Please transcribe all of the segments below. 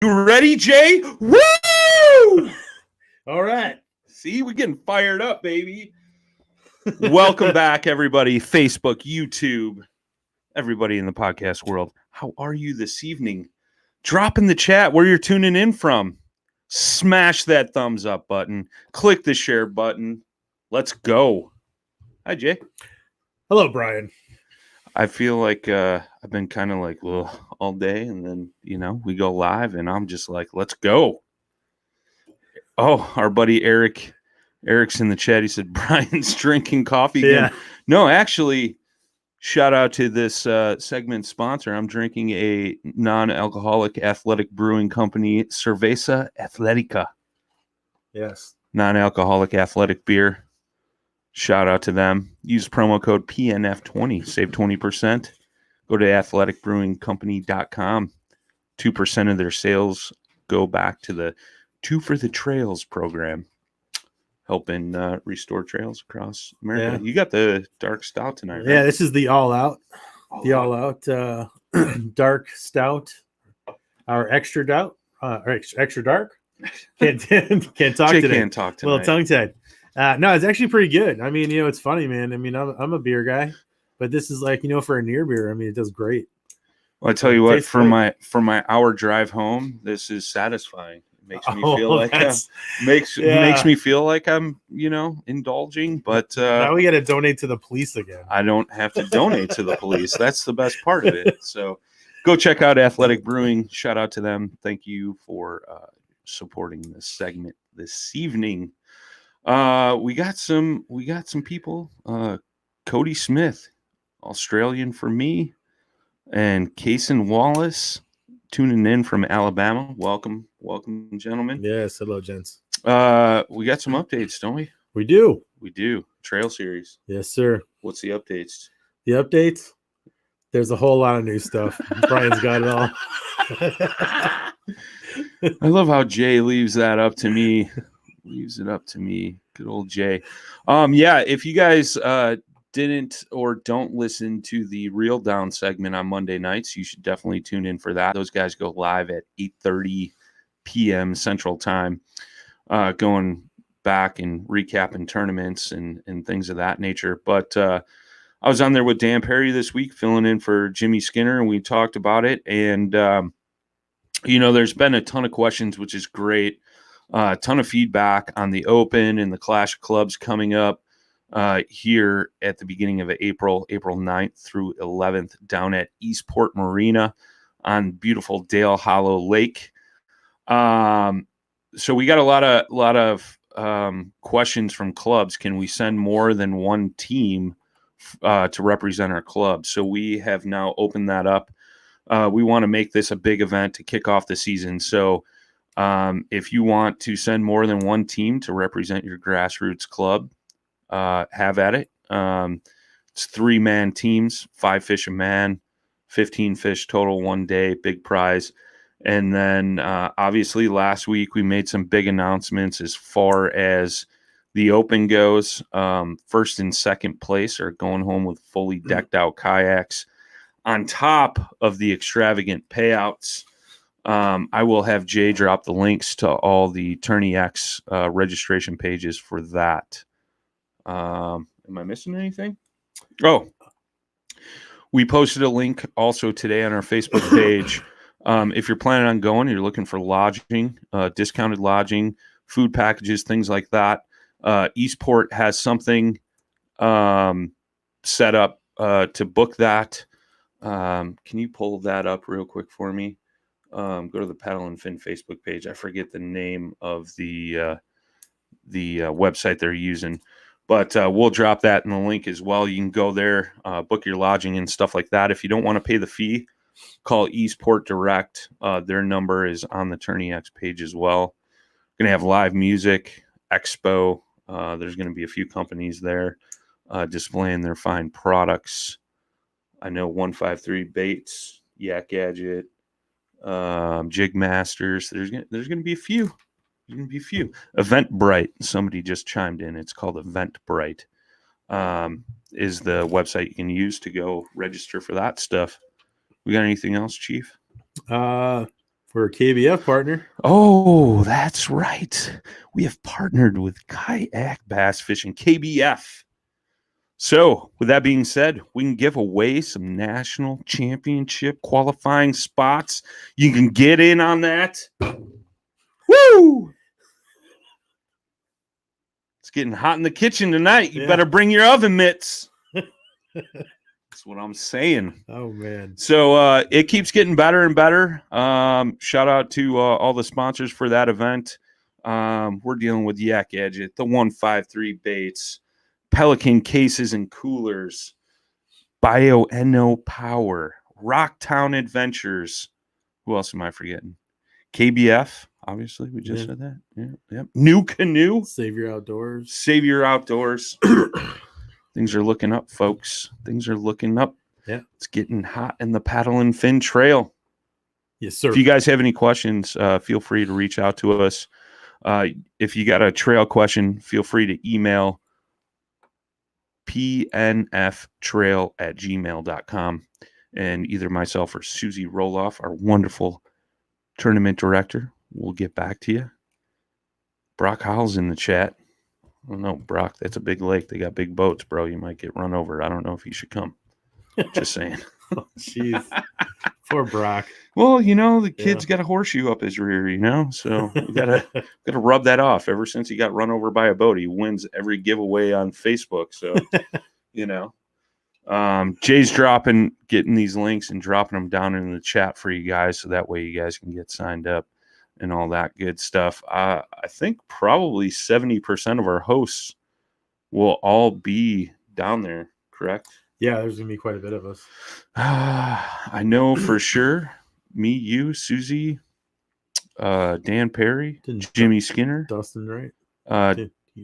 Ready, Jay? Woo! All right. See, we're getting fired up, baby. Welcome back, everybody. Facebook, YouTube, everybody in the podcast world. How are you this evening? Drop in the chat where you're tuning in from. Smash that thumbs up button. Click the share button. Let's go. Hi, Jay. Hello, Brian. I feel like I've been kind of like all day, and then, we go live, and I'm just like, let's go. Oh, our buddy Eric's in the chat. He said, Brian's drinking coffee again. Yeah. No, actually, shout out to this segment sponsor. I'm drinking a non-alcoholic athletic brewing company, Cerveza Atletica. Yes. Non-alcoholic athletic beer. Shout out to them. Use promo code PNF20. Save 20%. Go to athleticbrewingcompany.com. 2% of their sales go back to the Two for the Trails program, helping restore trails across America. Yeah. You got the dark stout tonight, right? Yeah, this is the all out dark stout. Our extra extra dark. Can't talk Jay today. Can't talk tonight. A little tongue tied. No, it's actually pretty good. I mean, it's funny, man. I mean, I'm a beer guy, but this is like, for a near beer, I mean, it does great. Well, I tell you what, for my hour drive home, this is satisfying. It makes me feel like makes me feel like I'm, indulging. But now we got to donate to the police again. I don't have to donate to the police. That's the best part of it. So go check out Athletic Brewing. Shout out to them. Thank you for supporting this segment this evening. We got some people. Cody Smith, Australian for me, and Kason Wallace tuning in from Alabama. Welcome, gentlemen. Yes, hello, gents. We got some updates, don't we? We do. Trail series. Yes, sir. What's the updates? The updates? There's a whole lot of new stuff. Brian's got it all. I love how Jay leaves that up to me. Leaves it up to me. Good old Jay. If you guys didn't or don't listen to the Reel Down segment on Monday nights, you should definitely tune in for that. Those guys go live at 8:30 p.m. Central Time, going back and recapping tournaments and things of that nature. But I was on there with Dan Perry this week, filling in for Jimmy Skinner, and we talked about it. And, there's been a ton of questions, which is great. A ton of feedback on the Open and the Clash of Clubs coming up here at the beginning of April 9th through 11th, down at Eastport Marina on beautiful Dale Hollow Lake. So we got a lot of questions from clubs. Can we send more than one team to represent our club? So we have now opened that up. We want to make this a big event to kick off the season. So if you want to send more than one team to represent your grassroots club, have at it. It's 3-man teams, 5 fish a man, 15 fish total one day, big prize. And then obviously last week we made some big announcements as far as the open goes. First and second place are going home with fully decked out kayaks on top of the extravagant payouts. I will have Jay drop the links to all the Tourney X registration pages for that. Am I missing anything? Oh, we posted a link also today on our Facebook page. If you're planning on going, you're looking for lodging, discounted lodging, food packages, things like that. Eastport has something set up to book that. Can you pull that up real quick for me? Go to the Paddle and Fin Facebook page. I forget the name of the website they're using, but we'll drop that in the link as well. You can go there, book your lodging and stuff like that. If you don't want to pay the fee, call Eastport Direct. Their number is on the Tourney X page as well. Going to have live music, expo. There's going to be a few companies there displaying their fine products. I know 153 Baits, Yak Gadget, Jig Masters. There's going to be a few. There's going to be a few. Eventbrite. Somebody just chimed in. It's called Eventbrite. Is the website you can use to go register for that stuff. We got anything else, Chief? For a KBF partner. Oh, that's right. We have partnered with Kayak Bass Fishing, KBF. So, with that being said, we can give away some national championship qualifying spots. You can get in on that. Woo! It's getting hot in the kitchen tonight. You better bring your oven mitts. That's what I'm saying. Oh, man. So it keeps getting better and better. Shout out to all the sponsors for that event. We're dealing with Yak Gadget, the 153 Baits, Pelican Cases and Coolers, BioNO Power, Rocktown Adventures. Who else am I forgetting? KBF, obviously. We just said that. Yeah, yep. New Canoe. Save Your Outdoors. Save Your Outdoors. Things are looking up, folks. Things are looking up. Yeah. It's getting hot in the Paddle and Fin Trail. Yes, sir. If you guys have any questions, feel free to reach out to us. If you got a trail question, feel free to email pnftrail@gmail.com. And either myself or Susie Roloff, our wonderful tournament director, will get back to you. Brock Howell's in the chat. I don't know, Brock, that's a big lake. They got big boats, bro. You might get run over. I don't know if you should come. Just saying. Oh, jeez. Poor Brock. Well, the kid's got a horseshoe up his rear, so you gotta rub that off. Ever since he got run over by a boat, he wins every giveaway on Facebook. So, Jay's getting these links and dropping them down in the chat for you guys, so that way you guys can get signed up and all that good stuff. I think probably 70% of our hosts will all be down there, correct? Yeah, there's going to be quite a bit of us. I know for sure. Me, you, Susie, Dan Perry, Jimmy Skinner. Dustin, right?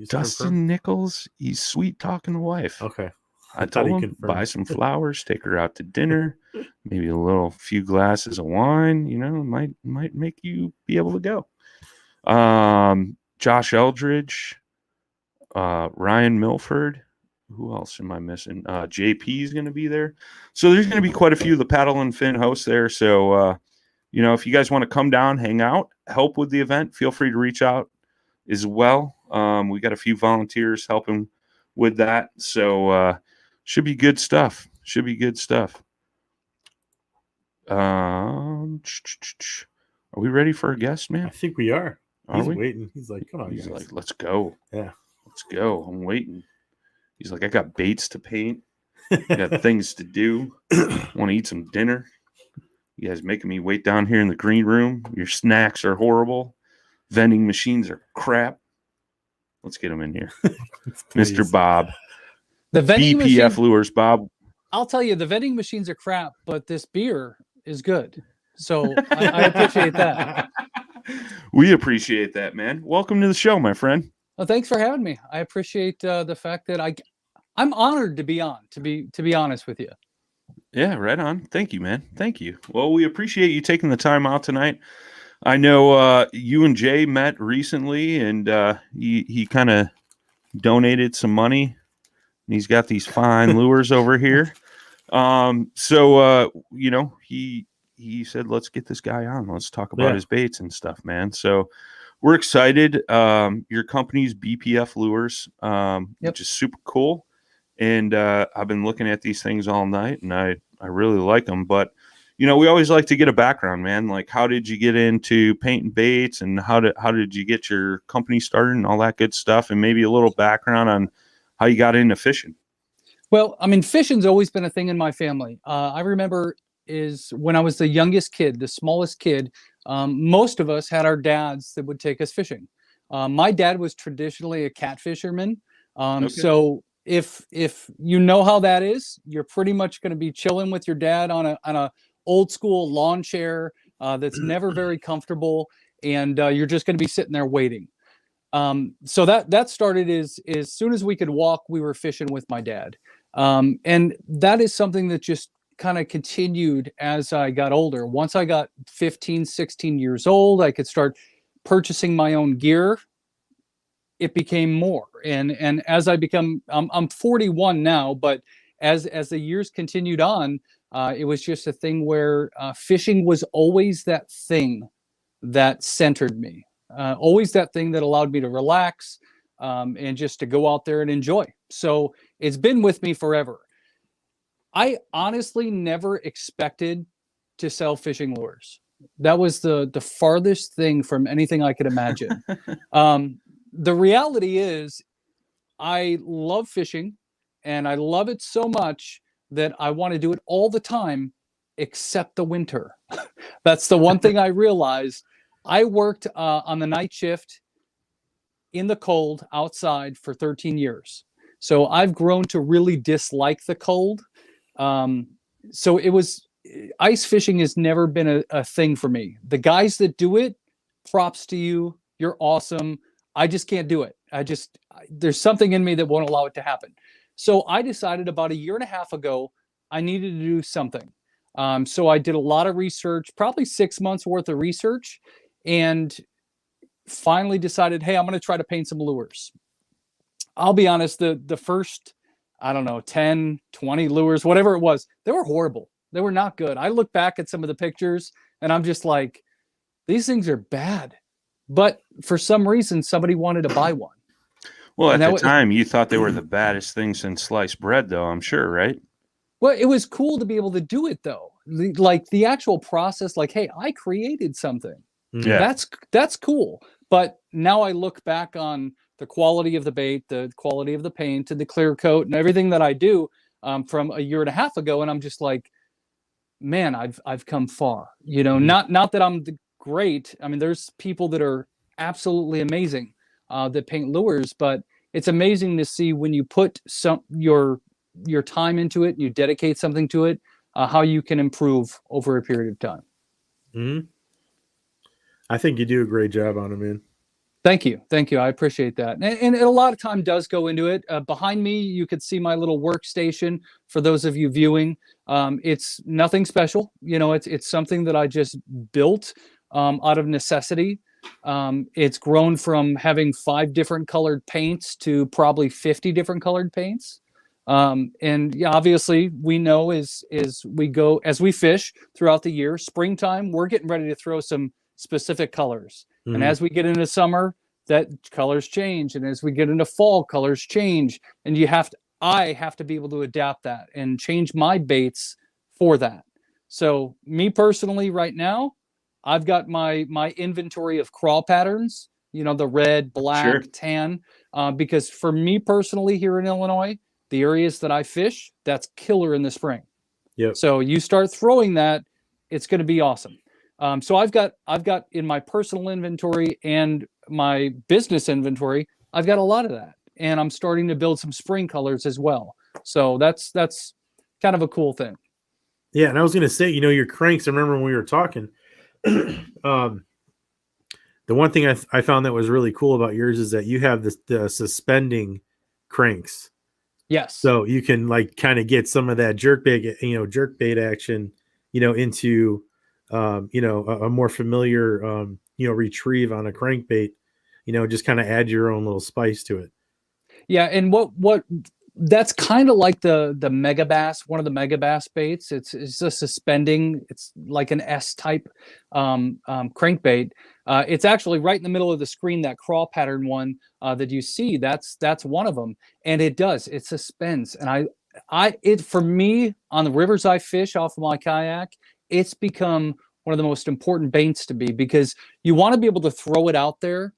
Dustin Nichols. He's sweet talking the wife. Okay. I told him, buy some flowers, take her out to dinner, maybe a few glasses of wine, might make you be able to go. Josh Eldridge, Ryan Milford. Who else am I missing? JP is going to be there. So there's going to be quite a few of the Paddle and Fin hosts there. So, if you guys want to come down, hang out, help with the event, feel free to reach out as well. We got a few volunteers helping with that. So, should be good stuff. Are we ready for a guest, man? I think we are. Are we? Waiting. He's like, come on, He's guys. like, let's go. Yeah. Let's go. I'm waiting. He's like, I got baits to paint. I got things to do. Want to eat some dinner. You guys making me wait down here in the green room. Your snacks are horrible. Vending machines are crap. Let's get him in here. Mr. Bob. The vending BPF Lures, Bob. I'll tell you, the vending machines are crap, but this beer is good. So I appreciate that. We appreciate that, man. Welcome to the show, my friend. Well, thanks for having me. I appreciate the fact that I'm honored to be on. To be honest with you. Yeah, right on. Thank you, man. Thank you. Well, we appreciate you taking the time out tonight. I know you and Jay met recently, and he kind of donated some money. And he's got these fine lures over here. So you know, he said, let's get this guy on. Let's talk about his baits and stuff, man. So we're excited. Your company's BPF Lures, which is super cool. And I've been looking at these things all night, and I really like them. But, you know, we always like to get a background, man. Like, how did you get into painting baits, and how did you get your company started and all that good stuff, and maybe a little background on how you got into fishing? Well, I mean, fishing's always been a thing in my family. I remember is when I was the youngest kid, the smallest kid, most of us had our dads that would take us fishing. My dad was traditionally a catfisherman. So if you know how that is, you're pretty much going to be chilling with your dad on a old school lawn chair that's never very comfortable, and you're just going to be sitting there waiting. So that started as soon as we could walk, we were fishing with my dad. And that is something that just kind of continued as I got older. Once I got 15, 16 years old, I could start purchasing my own gear. It became more. And as I become, I'm 41 now, but as the years continued on, it was just a thing where fishing was always that thing that centered me. Always that thing that allowed me to relax and just to go out there and enjoy. So it's been with me forever. I honestly never expected to sell fishing lures. That was the farthest thing from anything I could imagine. The reality is I love fishing, and I love it so much that I want to do it all the time, except the winter. That's the one thing I realized. I worked on the night shift in the cold outside for 13 years. So I've grown to really dislike the cold. So ice fishing has never been a thing for me. The guys that do it, props to you. You're awesome. I just can't do it. There's something in me that won't allow it to happen. So I decided about 1.5 years ago, I needed to do something. So I did a lot of research, probably 6 months worth of research, and finally decided, hey, I'm going to try to paint some lures. I'll be honest, the first, I don't know, 10, 20 lures, whatever it was, they were horrible. They were not good. I look back at some of the pictures and I'm just like, these things are bad. But for some reason, somebody wanted to buy one. Well, at the time, you thought they were the baddest thing since sliced bread, though, I'm sure, right? Well, it was cool to be able to do it, though. The actual process, like, hey, I created something. Yeah. That's cool. But now I look back on the quality of the bait, the quality of the paint, and the clear coat, and everything that I do from 1.5 years ago, and I'm just like, man, I've come far. You know, not that I'm great. I mean, there's people that are absolutely amazing that paint lures, but it's amazing to see when you put your time into it, and you dedicate something to it, how you can improve over a period of time. Mm-hmm. I think you do a great job on it, man. Thank you. I appreciate that. And a lot of time does go into it. Behind me, you could see my little workstation. For those of you viewing, it's nothing special. You know, it's something that I just built out of necessity. It's grown from having 5 different colored paints to probably 50 different colored paints. And yeah, obviously we know as we fish throughout the year, springtime, we're getting ready to throw some specific colors. And as we get into summer, that colors change. And as we get into fall, colors change. And I have to be able to adapt that and change my baits for that. So me personally, right now, I've got my inventory of crawl patterns, you know, the red, black, tan, because for me personally here in Illinois, the areas that I fish, that's killer in the spring. Yep. So you start throwing that, it's going to be awesome. So I've got in my personal inventory and my business inventory, I've got a lot of that, and I'm starting to build some spring colors as well. So that's kind of a cool thing. Yeah, and I was going to say, you know, your cranks. I remember when we were talking, The one thing I found that was really cool about yours is that you have the suspending cranks. Yes. So you can like kind of get some of that jerk bait action, into, a more familiar, retrieve on a crankbait, just kind of add your own little spice to it. Yeah, and what that's kind of like the mega bass, one of the mega bass baits. It's a suspending. It's like an S type crankbait. It's actually right in the middle of the screen. That crawl pattern one that you see, that's one of them, and it suspends. And it for me on the rivers I fish off of my kayak, it's become one of the most important baits to be, because you want to be able to throw it out there,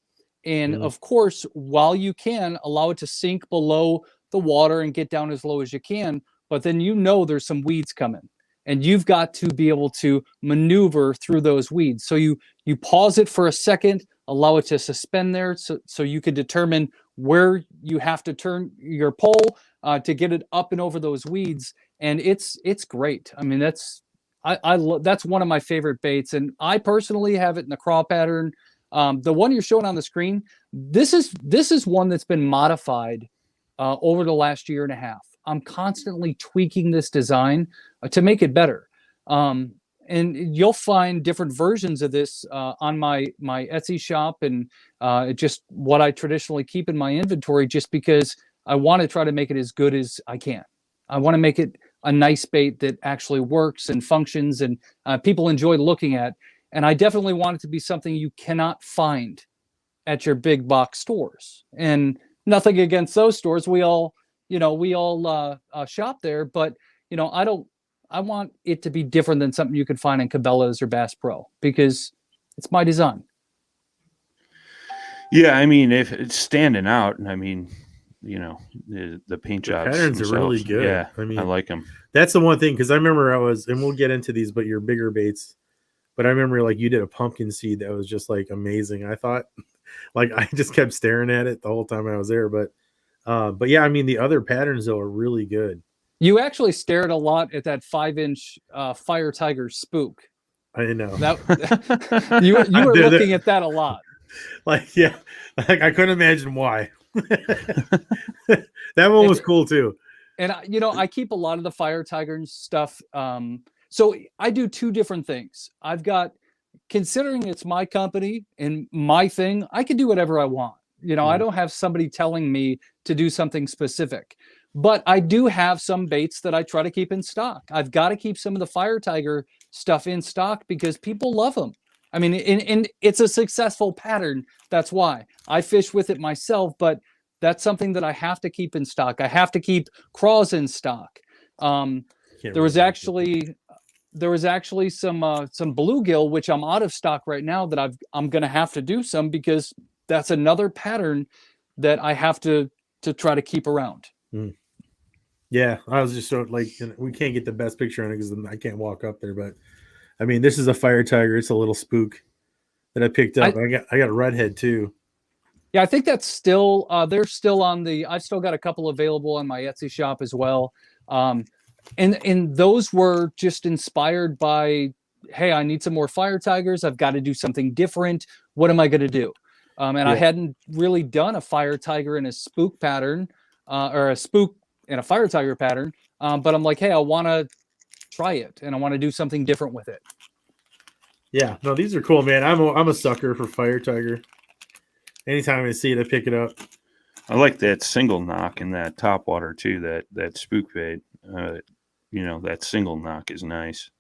and of course, while you can allow it to sink below the water and get down as low as you can, but then there's some weeds coming, and you've got to be able to maneuver through those weeds. So you pause it for a second, allow it to suspend there, so you can determine where you have to turn your pole to get it up and over those weeds, and it's great. I mean, that's one of my favorite baits, and I personally have it in the crawl pattern. The one you're showing on the screen, this is one that's been modified over the last year and a half. I'm constantly tweaking this design to make it better. And you'll find different versions of this on my Etsy shop, and just what I traditionally keep in my inventory, just because I want to try to make it as good as I can. I want to make it a nice bait that actually works and functions, and people enjoy looking at. And I definitely want it to be something you cannot find at your big box stores. And nothing against those stores. We all shop there, but I want it to be different than something you could find in Cabela's or Bass Pro, because it's my design. Yeah, I mean, if it's standing out, and I mean, the paint jobs patterns are really good. Yeah, I mean, I like them. That's the one thing, because I remember and we'll get into these, but your bigger baits. But I remember like you did a pumpkin seed that was just like amazing. I thought, like, I just kept staring at it the whole time I was there. But yeah, I mean, the other patterns though are really good. You actually stared a lot at that 5-inch Fire Tiger spook. I know that you were looking at that a lot. Like, yeah, like I couldn't imagine why. That one was cool too. And I keep a lot of the Fire Tiger stuff. So I do two different things. I've got, considering it's my company and my thing, I can do whatever I want. I don't have somebody telling me to do something specific, but I do have some baits that I try to keep in stock. I've got to keep some of the Fire Tiger stuff in stock because people love them. I mean, and it's a successful pattern. That's why I fish with it myself, but that's something that I have to keep in stock. I have to keep craws in stock. There was actually some bluegill, which I'm out of stock right now, that I'm going to have to do some, because that's another pattern that I have to try to keep around. Yeah, I was just so like, we can't get the best picture on it because I can't walk up there, but I mean, this is a Fire Tiger. It's a little spook that I picked up. I got a redhead too. Yeah, I think that's still they're still on the. I've still got a couple available on my Etsy shop as well. And those were just inspired by, hey, I need some more Fire Tigers. I've got to do something different. What am I going to do? I hadn't really done a Fire Tiger in a spook pattern, or a spook in a Fire Tiger pattern. But I'm like, hey, I want to try it, and I want to do something different with it. Yeah, no, these are cool, man. I'm a sucker for Fire Tiger. Anytime I see it, I pick it up. I like that single knock in that top water too. That spook bait. That single knock is nice.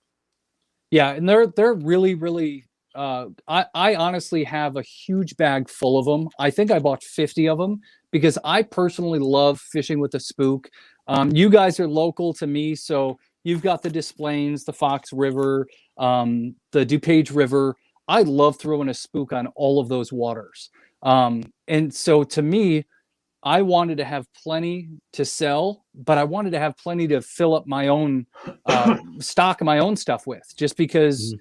Yeah, and they're really, really. I honestly have a huge bag full of them. I think I bought 50 of them because I personally love fishing with the spook. You guys are local to me, so you've got the Des Plaines, the Fox River, the DuPage River. I love throwing a spook on all of those waters. And so to me, I wanted to have plenty to sell, but I wanted to have plenty to fill up my own stock of my own stuff with, just because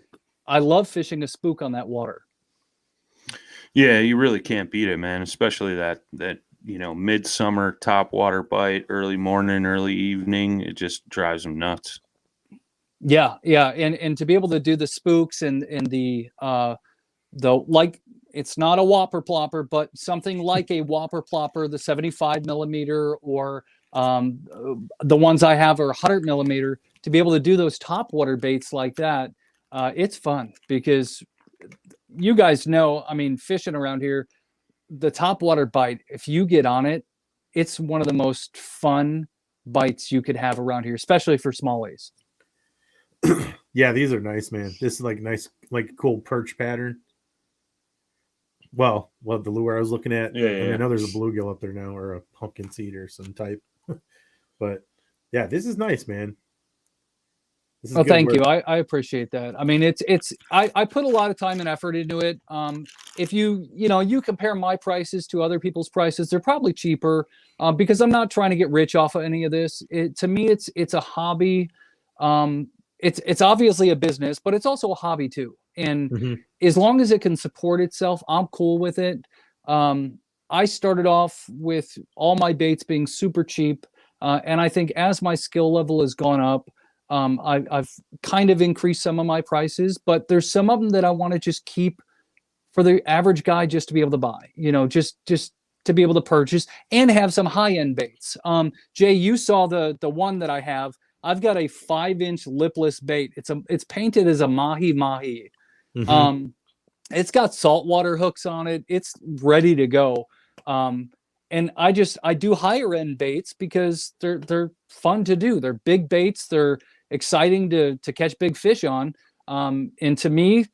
I love fishing a spook on that water. Yeah, you really can't beat it, man. Especially that midsummer top water bite, early morning, early evening. It just drives them nuts. Yeah, and to be able to do the spooks and the like It's not a whopper plopper, but something like a whopper plopper, the 75 millimeter, or the ones I have are 100 millimeter, to be able to do those top water baits like that. It's fun because you guys know, I mean, fishing around here, the top water bite, if you get on it, it's one of the most fun bites you could have around here, especially for smallies. Yeah, these are nice, man. This is like nice, like cool perch pattern. Well, the lure I was looking at, Yeah, I mean, yeah. I know there's a bluegill up there now, or a pumpkin seed or some type. But yeah, this is nice, man. This is Oh, good thank work. you. I appreciate that. I mean, I put a lot of time and effort into it. If you compare my prices to other people's prices, they're probably cheaper, because I'm not trying to get rich off of any of this. To me, it's a hobby. It's obviously a business, but it's also a hobby too. And Mhm. as long as it can support itself, I'm cool with it. I started off with all my baits being super cheap, and I think as my skill level has gone up, I've kind of increased some of my prices, but there's some of them that I want to just keep for the average guy just to be able to buy, just to be able to purchase and have some high end baits. Jay, you saw the one that I have. I've got a 5-inch lipless bait. It's painted as a mahi mahi. Mhm. It's got saltwater hooks on it. It's ready to go. And I do higher end baits because they're fun to do. They're big baits. They're exciting to catch big fish on. And to me,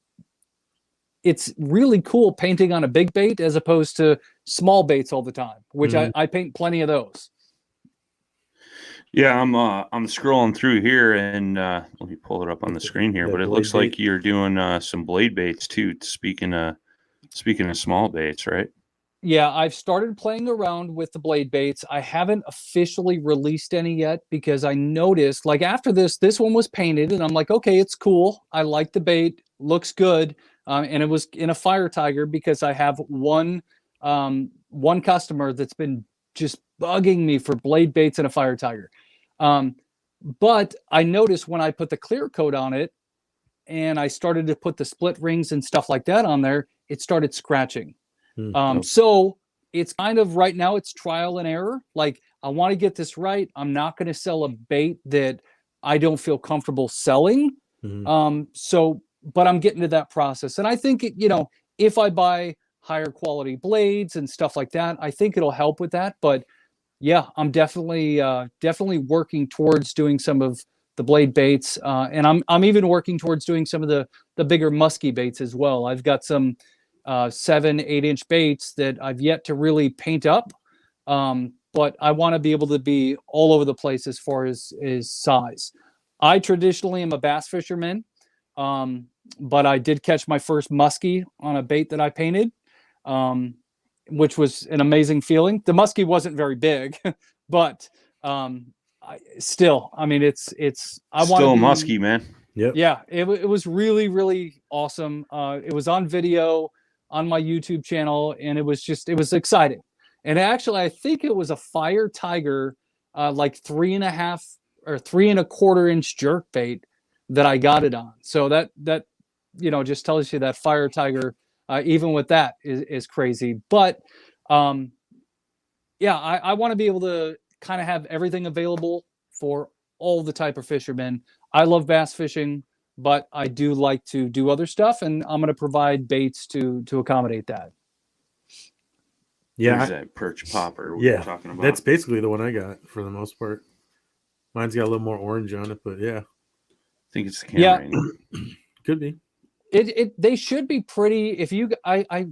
it's really cool painting on a big bait as opposed to small baits all the time, which Mhm. I paint plenty of those. Yeah, I'm scrolling through here, and let me pull it up on the screen here. That But it blade looks like bait. you're doing some blade baits too. Speaking of small baits, right? Yeah, I've started playing around with the blade baits. I haven't officially released any yet because I noticed, like, after this one was painted, and I'm like, okay, it's cool. I like the bait, looks good, and it was in a fire tiger because I have one customer that's been just bugging me for blade baits and a fire tiger. Um, but I noticed when I put the clear coat on it and I started to put the split rings and stuff like that on there, it started scratching. Mhm. So it's kind of right now it's trial and error. Like, I want to get this right. I'm not going to sell a bait that I don't feel comfortable selling. Mhm. But I'm getting to that process. And I think, if I buy higher quality blades and stuff like that, I think it'll help with that. But yeah, I'm definitely working towards doing some of the blade baits. And I'm even working towards doing some of the bigger musky baits as well. I've got some 7-8 inch baits that I've yet to really paint up. But I want to be able to be all over the place as far as size. I traditionally am a bass fisherman, but I did catch my first muskie on a bait that I painted, which was an amazing feeling. The muskie wasn't very big, but I mean, I want to Still a be. muskie, man. Yep. Yeah, it was really, really awesome. It was on video on my YouTube channel, and it was exciting. And actually, I think it was a fire tiger, like 3.5 or 3.25 inch jerk bait that I got it on. So that just tells you that fire tiger, even with that, is crazy. But yeah, I want to be able to kind of have everything available for all the type of fishermen. I love bass fishing, but I do like to do other stuff, and I'm going to provide baits to accommodate that. Yeah. There's that perch popper we were Yeah. talking about. That's basically the one I got for the most part. Mine's got a little more orange on it, but yeah, I think it's the Yeah. camera angle. could be. They should be pretty. If you I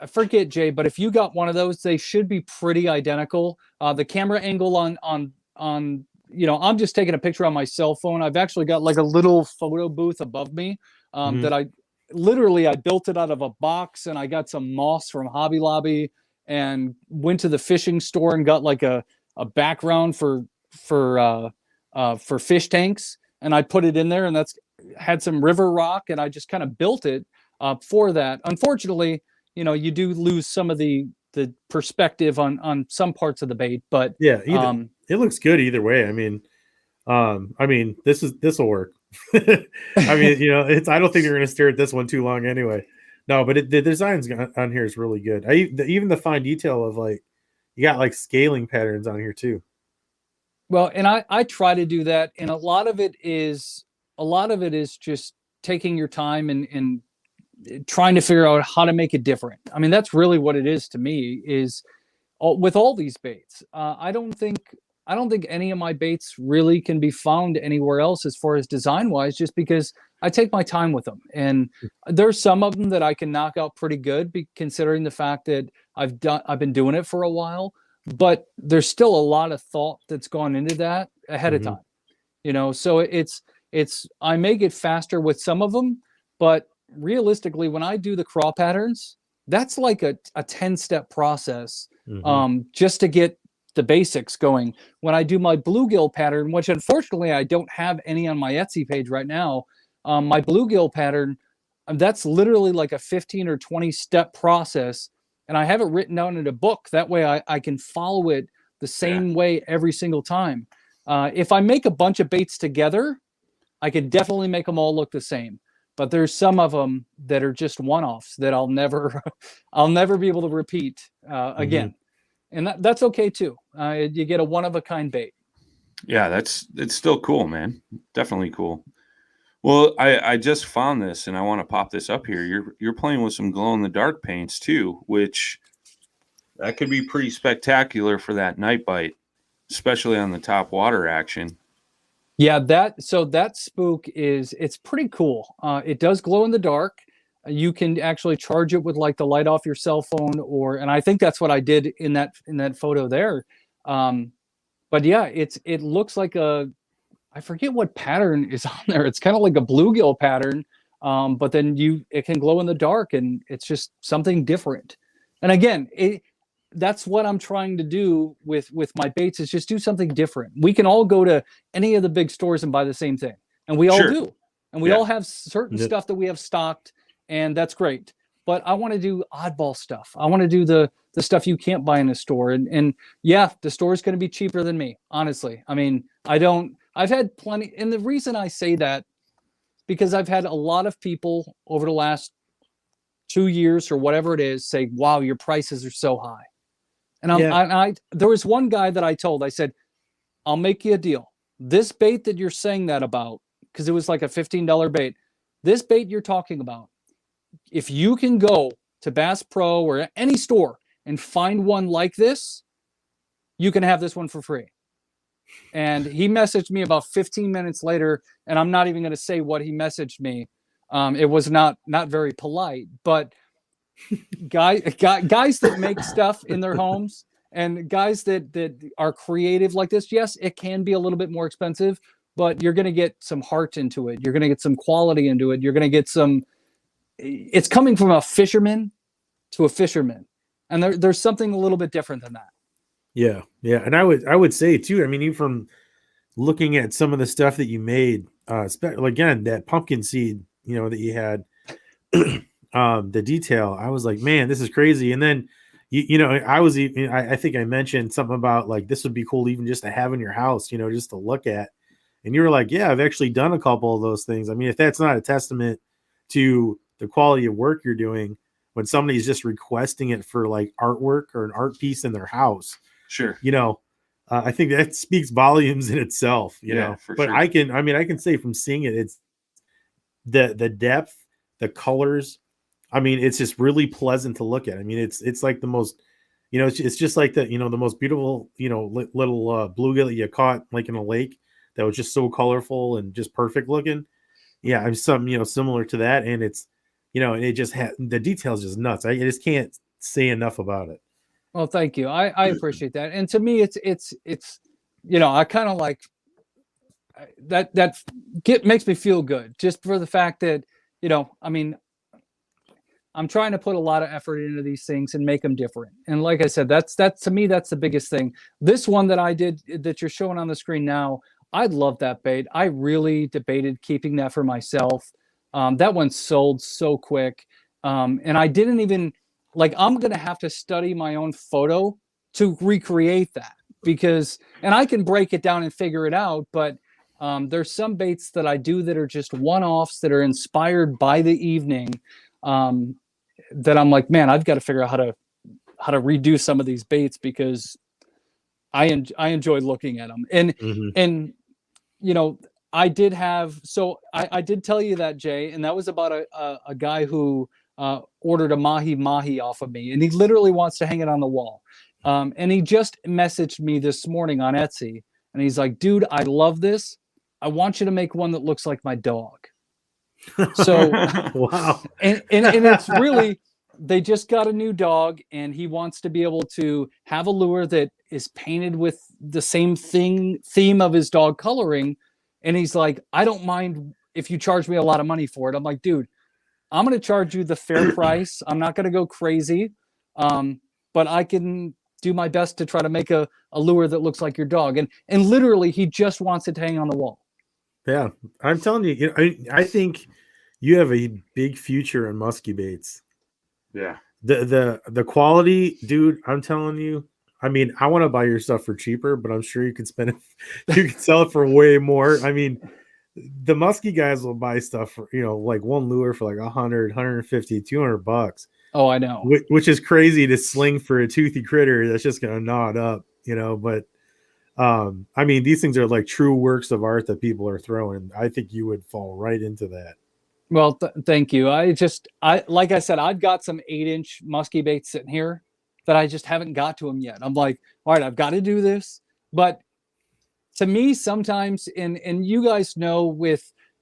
forget, Jay, but if you got one of those, they should be pretty identical. The camera angle on I'm just taking a picture on my cell phone. I've actually got like a little photo booth above me, Mhm. that I built it out of a box, and I got some moss from Hobby Lobby and went to the fishing store and got like a background for fish tanks, and I put it in there, and that's had some river rock, and I just kind of built it for that. Unfortunately, you do lose some of the perspective on some parts of the bait, but Yeah, it looks good either way. I mean, this will work. I mean, I don't think you're going to stare at this one too long anyway. No, but the designs on here is really good. Even the fine detail of like you got like scaling patterns on here too. Well, and I try to do that, and a lot of it is just taking your time and trying to figure out how to make it different. I mean, that's really what it is to me. Is with all these baits, I don't think any of my baits really can be found anywhere else as far as design wise, just because I take my time with them. And there's some of them that I can knock out pretty good, considering the fact that I've been doing it for a while. But there's still a lot of thought that's gone into that ahead of time, you know. So it's I may get faster with some of them, but realistically, when I do the crawl patterns, that's like a 10-step process just to get the basics going. When I do my bluegill pattern, which unfortunately I don't have any on my Etsy page right now, my bluegill pattern, that's literally like a 15 or 20 step process. And I have it written down in a book. That way I can follow it the same way every single time. If I make a bunch of baits together, I could definitely make them all look the same. But there's some of them that are just one-offs that I'll never be able to repeat again. And that's okay too. You get a one-of-a-kind bait. Yeah, it's still cool, man. Definitely cool. Well, I just found this, and I want to pop this up here. You're playing with some glow-in-the-dark paints too, which that could be pretty spectacular for that night bite, especially on the top water action. Yeah, that spook it's pretty cool. It does glow in the dark. You can actually charge it with like the light off your cell phone, and I think that's what I did in that photo there. But yeah, it looks like I forget what pattern is on there. It's kind of like a bluegill pattern, but then it can glow in the dark, and it's just something different. And again, that's what I'm trying to do with my baits, is just do something different. We can all go to any of the big stores and buy the same thing, and we all do, and we all have certain stuff that we have stocked, and that's great. But I want to do oddball stuff. I want to do the stuff you can't buy in a store, and yeah, the store is going to be cheaper than me, honestly. I mean, I've had plenty, and the reason I say that, because I've had a lot of people over the last 2 years or whatever it is say, wow, your prices are so high. And there was one guy that I said, I'll make you a deal. This bait that you're saying that about, because it was like a $15 bait, this bait you're talking about, if you can go to Bass Pro or any store and find one like this, you can have this one for free. And he messaged me about 15 minutes later, and I'm not even going to say what he messaged me. It was not very polite, but guys that make stuff in their homes, and guys that are creative like this, yes, it can be a little bit more expensive, but you're going to get some heart into it. You're going to get some quality into it. You're going to get it's coming from a fisherman to a fisherman. And there's something a little bit different than that. Yeah. And I would say too, I mean, even from looking at some of the stuff that you made, again, that pumpkin seed, that you had, the detail, I was like, man, this is crazy. And then, I think I mentioned something about like, this would be cool even just to have in your house, just to look at. And you were like, yeah, I've actually done a couple of those things. I mean, if that's not a testament to the quality of work you're doing, when somebody's just requesting it for like artwork or an art piece in their house, sure. I think that speaks volumes in itself, but sure. I can say from seeing it, it's the depth, the colors. I mean, it's just really pleasant to look at. I mean, it's like the most, it's just like the most beautiful, little bluegill that you caught like in a lake that was just so colorful and just perfect looking. Yeah. I'm something, similar to that. And it's, it just had the details just nuts. I just can't say enough about it. Well, thank you. I appreciate that. And to me, it's I kind of like that makes me feel good, just for the fact that, I mean, I'm trying to put a lot of effort into these things and make them different. And like I said, that's to me, that's the biggest thing. This one that I did that you're showing on the screen now, I love that bait. I really debated keeping that for myself. That one sold so quick. And I didn't even I'm going to have to study my own photo to recreate that, and I can break it down and figure it out. But there's some baits that I do that are just one-offs that are inspired by the evening. that I'm like, man, I've got to figure out how to redo some of these baits because I enjoy looking at them. And you know, I did tell you that, Jay, and that was about a guy who ordered a mahi off of me, and he literally wants to hang it on the wall. And he just messaged me this morning on Etsy, and he's like, dude, I love this. I want you to make one that looks like my dog. So wow. And it's really, they just got a new dog, and he wants to be able to have a lure that is painted with the same theme of his dog coloring. And he's like, I don't mind if you charge me a lot of money for it. I'm like, dude, I'm going to charge you the fair price. I'm not going to go crazy. But I can do my best to try to make a lure that looks like your dog. And literally he just wants it to hang on the wall. Yeah. I'm telling you, I think you have a big future in musky baits. Yeah. The quality, dude, I'm telling you, I mean, I want to buy your stuff for cheaper, but I'm sure you could spend it, you could sell it for way more. I mean, the musky guys will buy stuff for, you know, like one lure for like 100, 150, $200. Oh, I know. Which is crazy to sling for a toothy critter that's just going to gnaw it up, you know, but I mean, these things are like true works of art that people are throwing. I think you would fall right into that. Well, thank you. Like I said, I've got some 8-inch musky baits sitting here that I just haven't got to them yet. I'm like, all right, I've got to do this. But to me, sometimes, and you guys know,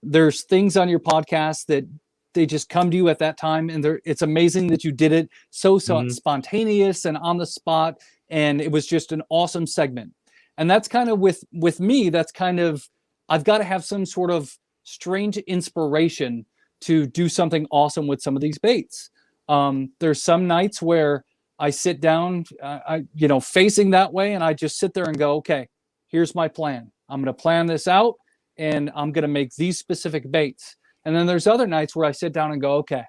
there's things on your podcast that they just come to you at that time, and it's amazing that you did it so spontaneous and on the spot, and it was just an awesome segment. And that's kind of with me, that's kind of, I've got to have some sort of strange inspiration to do something awesome with some of these baits. There's some nights where I sit down, facing that way, and I just sit there and go, okay, here's my plan. I'm going to plan this out, and I'm going to make these specific baits. And then there's other nights where I sit down and go, okay,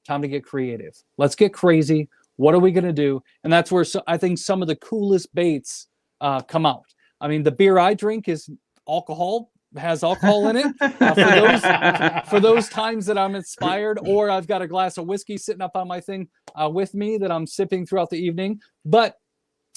time to get creative. Let's get crazy. What are we going to do? And that's where I think some of the coolest baits come out. I mean, the beer I drink has alcohol in it for those times that I'm inspired, or I've got a glass of whiskey sitting up on my thing with me that I'm sipping throughout the evening. But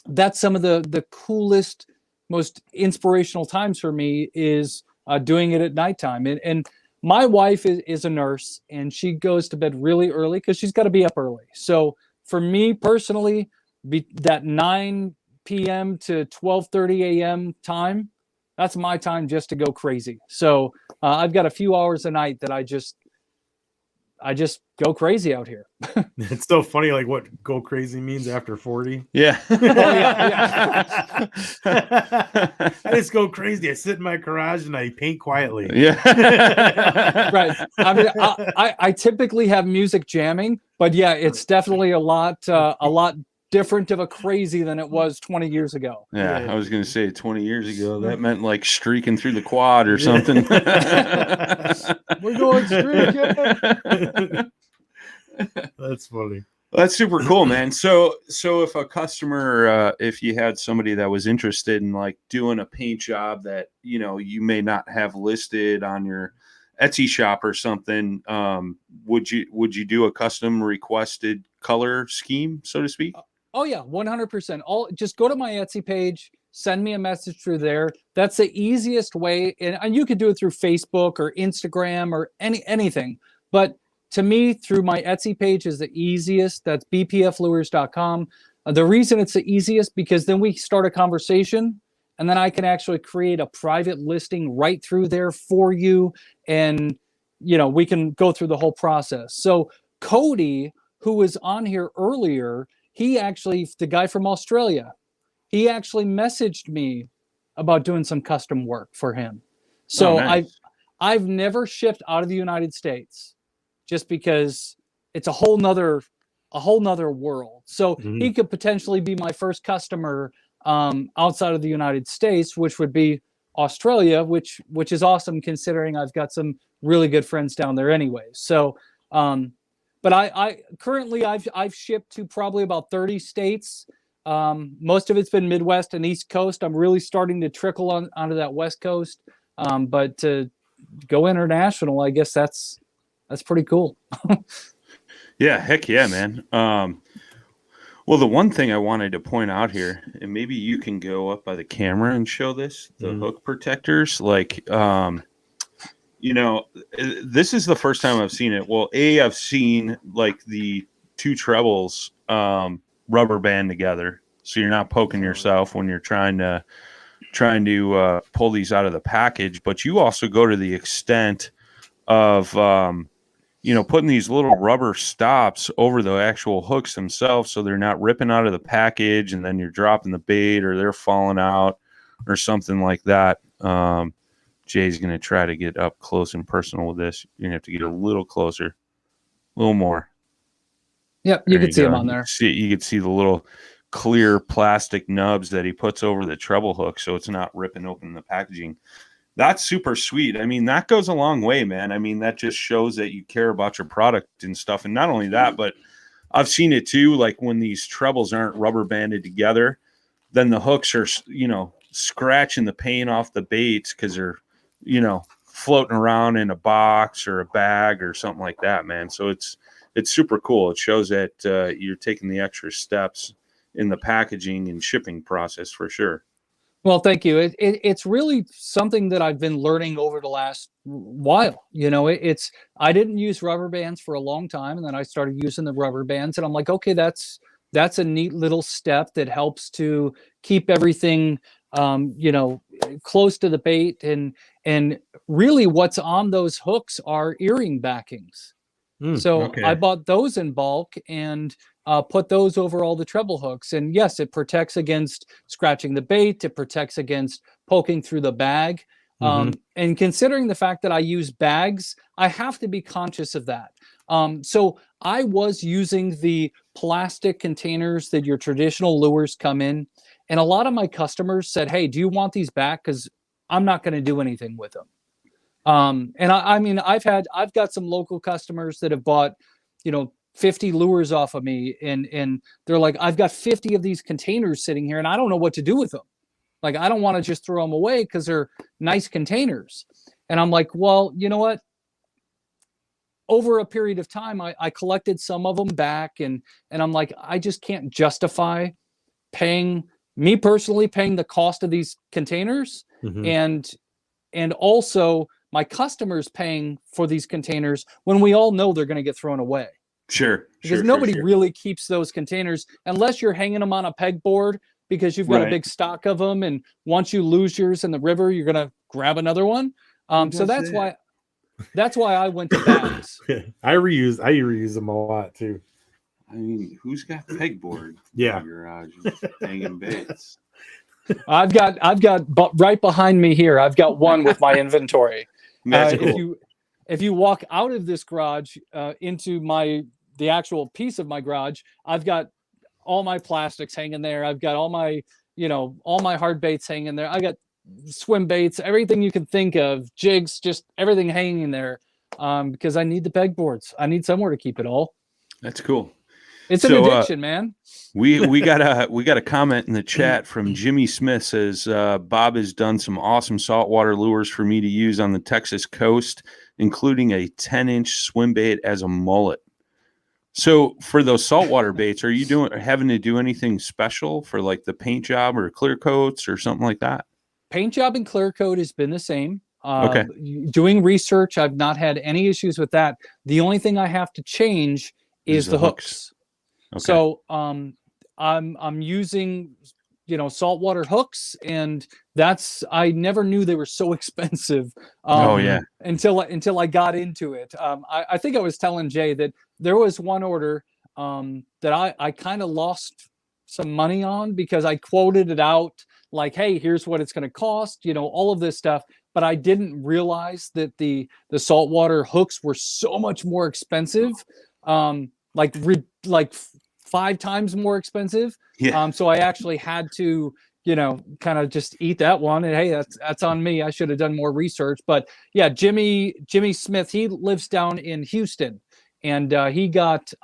that's some of the coolest, most inspirational times for me is doing it at nighttime. And my wife is a nurse, and she goes to bed really early because she's got to be up early. So for me personally, that 9 p.m. to 12:30 a.m. time, that's my time just to go crazy. So I've got a few hours a night that I just go crazy out here. It's so funny, like what go crazy means after 40. Yeah. Oh, yeah. I just go crazy. I sit in my garage and I paint quietly. Yeah. Right. I mean, I typically have music jamming, but yeah, it's definitely a lot different of a crazy than it was 20 years ago. Yeah, I was going to say 20 years ago, that meant like streaking through the quad or something. We're going streaking. That's funny. That's super cool, man. So if a customer, if you had somebody that was interested in like doing a paint job that, you know, you may not have listed on your Etsy shop or something, would you do a custom requested color scheme, so to speak? Oh yeah, 100%. Just go to my Etsy page, send me a message through there. That's the easiest way, and you could do it through Facebook or Instagram or anything. But to me, through my Etsy page is the easiest. That's bpflures.com. The reason it's the easiest because then we start a conversation, and then I can actually create a private listing right through there for you, and we can go through the whole process. So Cody, who was on here earlier, the guy from Australia, he actually messaged me about doing some custom work for him. So nice. I've never shipped out of the United States just because it's a whole nother world. So he could potentially be my first customer outside of the United States, which would be Australia, which is awesome considering I've got some really good friends down there anyway. So, but I currently I've shipped to probably about 30 states. Most of it's been Midwest and East Coast. I'm really starting to trickle onto that West Coast. But to go international, I guess that's pretty cool. Yeah, heck yeah, man. Well, the one thing I wanted to point out here, and maybe you can go up by the camera and show this, the hook protectors, like, this is the first time I've seen it. Well, I've seen like the two trebles rubber band together, so you're not poking yourself when you're trying to pull these out of the package. But you also go to the extent of putting these little rubber stops over the actual hooks themselves, so they're not ripping out of the package and then you're dropping the bait or they're falling out or something like that. Jay's going to try to get up close and personal with this. You're going to have to get a little closer, a little more. Yep, you can see them on there. You can see the little clear plastic nubs that he puts over the treble hook, so it's not ripping open the packaging. That's super sweet. I mean, that goes a long way, man. I mean, that just shows that you care about your product and stuff. And not only that, but I've seen it too. Like when these trebles aren't rubber banded together, then the hooks are, scratching the paint off the baits because they're, floating around in a box or a bag or something like that, man. So it's super cool. It shows that you're taking the extra steps in the packaging and shipping process for sure. Well, thank you. It's really something that I've been learning over the last while. I didn't use rubber bands for a long time, and then I started using the rubber bands, and I'm like, okay, that's a neat little step that helps to keep everything, close to the bait. And really, what's on those hooks are earring backings. Okay. I bought those in bulk and put those over all the treble hooks. And yes, it protects against scratching the bait. It protects against poking through the bag. And considering the fact that I use bags, I have to be conscious of that. So I was using the plastic containers that your traditional lures come in. And a lot of my customers said, hey, do you want these back? Because I'm not going to do anything with them. And I mean, I've got some local customers that have bought, 50 lures off of me, and they're like, I've got 50 of these containers sitting here and I don't know what to do with them. Like, I don't want to just throw them away because they're nice containers. And I'm like, well, you know what? Over a period of time, I collected some of them back, and I'm like, I just can't justify paying the cost of these containers, and also my customers paying for these containers when we all know they're going to get thrown away. Sure. Because nobody really keeps those containers unless you're hanging them on a pegboard because you've got a big stock of them. And once you lose yours in the river, you're going to grab another one. So that's why I went to bags. I reuse them a lot too. I mean, who's got pegboard? Yeah. In your garage hanging baits. I've got right behind me here. I've got one with my inventory. That's cool. If you walk out of this garage into the actual piece of my garage, I've got all my plastics hanging there. I've got all my hard baits hanging there. I got swim baits, everything you can think of, jigs, just everything hanging there, because I need the pegboards. I need somewhere to keep it all. That's cool. It's an addiction, man. We got a comment in the chat from Jimmy Smith. Says Bob has done some awesome saltwater lures for me to use on the Texas coast, including a 10-inch swim bait as a mullet. So for those saltwater baits, are you having to do anything special for like the paint job or clear coats or something like that? Paint job and clear coat has been the same. Okay. Doing research, I've not had any issues with that. The only thing I have to change is the hooks. Okay. So I'm using saltwater hooks, and I never knew they were so expensive. Until I got into it. I think I was telling Jay that there was one order that I kind of lost some money on because I quoted it out like, hey, here's what it's going to cost, all of this stuff. But I didn't realize that the saltwater hooks were so much more expensive, like 5 times more expensive. Yeah. So I actually had to, kind of just eat that one. And hey, that's on me. I should have done more research. But yeah, Jimmy Smith, he lives down in Houston, and I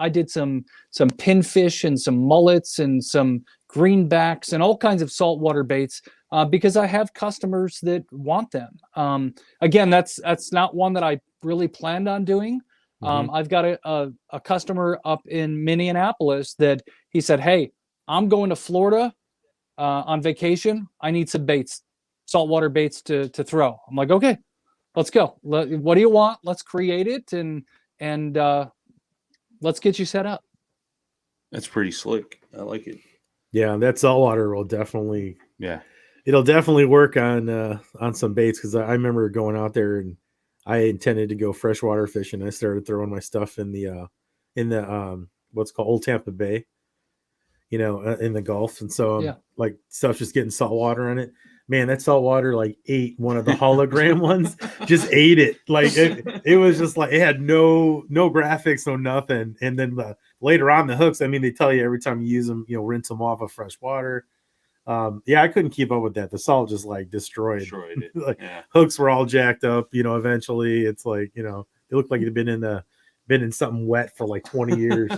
did some pinfish and some mullets and some greenbacks and all kinds of saltwater baits because I have customers that want them. Again, that's not one that I really planned on doing. I've got a customer up in Minneapolis that he said, "Hey, I'm going to Florida on vacation. I need some baits, saltwater baits to throw." I'm like, "Okay, let's go. What do you want? Let's create it and let's get you set up." That's pretty slick. I like it. Yeah, that saltwater will definitely. Yeah. It'll definitely work on some baits, because I remember going out there and I intended to go freshwater fishing. I started throwing my stuff in the what's called Old Tampa Bay, in the Gulf, and so like stuff's just getting salt water on it. Man, that salt water like ate one of the hologram ones, just ate it. Like it was just like it had no graphics, no nothing. And then later on the hooks, I mean, they tell you every time you use them, rinse them off of fresh water. I couldn't keep up with that. The salt just like destroyed it. Like hooks were all jacked up, eventually it's like, it looked like it had been in something wet for like 20 years.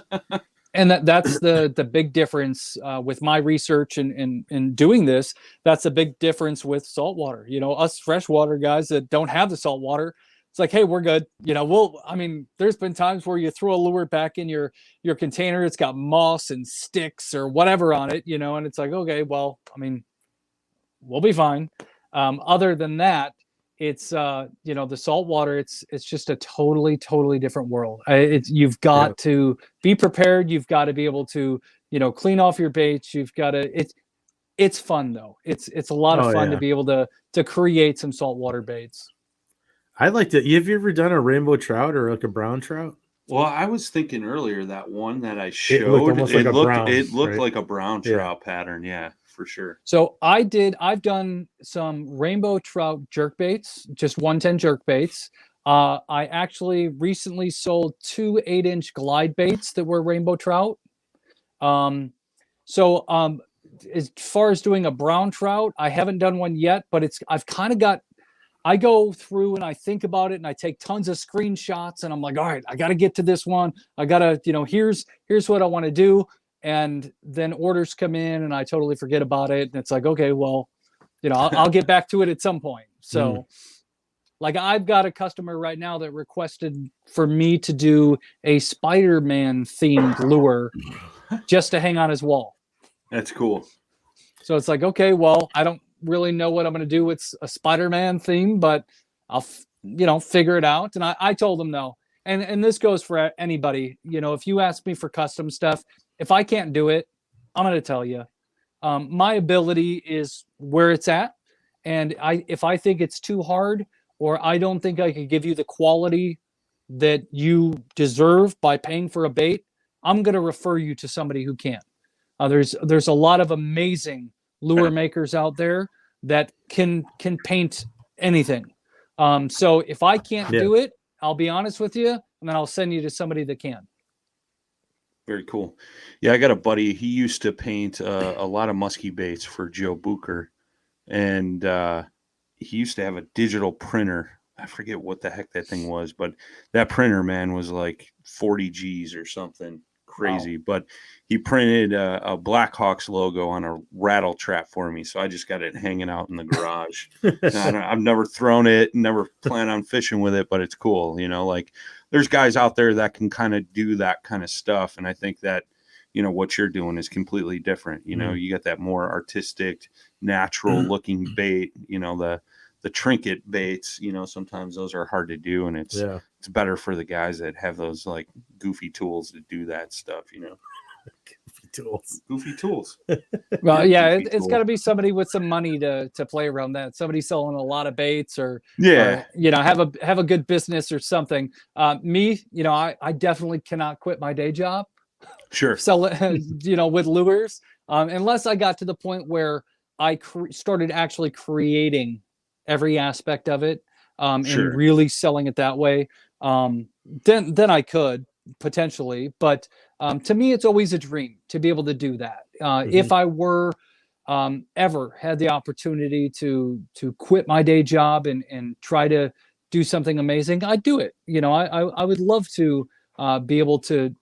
And that's the big difference with my research and doing this. That's a big difference with saltwater. Us freshwater guys that don't have the saltwater, it's like, hey, we're good. There's been times where you throw a lure back in your container, it's got moss and sticks or whatever on it, and it's like, okay, well, we'll be fine. Other than that, it's the saltwater, it's just a totally different world. You've got to be prepared. You've got to be able to clean off your baits. You've got to it's fun though. It's a lot of fun to be able to create some saltwater baits. I'd like to. Have you ever done a rainbow trout or like a brown trout? Well, I was thinking earlier that one that I showed, it looked like a brown trout pattern. Yeah, for sure. So I've done some rainbow trout jerk baits, just 110 jerk baits. I actually recently sold 2 8-inch glide baits that were rainbow trout. As far as doing a brown trout, I haven't done one yet, but I go through and I think about it and I take tons of screenshots and I'm like, all right, I got to get to this one. I got to, here's what I want to do. And then orders come in and I totally forget about it. And it's like, okay, well, I'll get back to it at some point. So like I've got a customer right now that requested for me to do a Spider-Man themed lure just to hang on his wall. That's cool. So it's like, okay, well, I don't really know what I'm going to do with a Spider-Man theme, but I'll figure it out. And I told him no. And this goes for anybody. If you ask me for custom stuff, if I can't do it, I'm going to tell you. My ability is where it's at, and if I think it's too hard or I don't think I could give you the quality that you deserve by paying for a bait, I'm going to refer you to somebody who can. There's a lot of amazing lure makers out there that can paint anything. So if I can't do it, I'll be honest with you, and then I'll send you to somebody that can. Very cool. Yeah, I got a buddy. He used to paint a lot of musky baits for Joe Booker, and he used to have a digital printer. I forget what the heck that thing was, but that printer, man, was like 40 G's or something crazy. Wow. But he printed a Blackhawks logo on a rattle trap for me, so I just got it hanging out in the garage. I've never thrown it, never plan on fishing with it, but it's cool. Like there's guys out there that can kind of do that kind of stuff, and I think that what you're doing is completely different. You got that more artistic, natural looking bait. The trinket baits, sometimes those are hard to do, and it's better for the guys that have those like goofy tools to do that stuff. Goofy tools. Well, yeah, it's got to be somebody with some money to play around that. Somebody selling a lot of baits, or have a good business or something. Me, I definitely cannot quit my day job. Sure. Sell it, with lures, unless I got to the point where I started actually creating every aspect of it, and really selling it that way. Then I could potentially, but to me, it's always a dream to be able to do that. If I were ever had the opportunity to quit my day job and try to do something amazing, I'd do it. I would love to be able to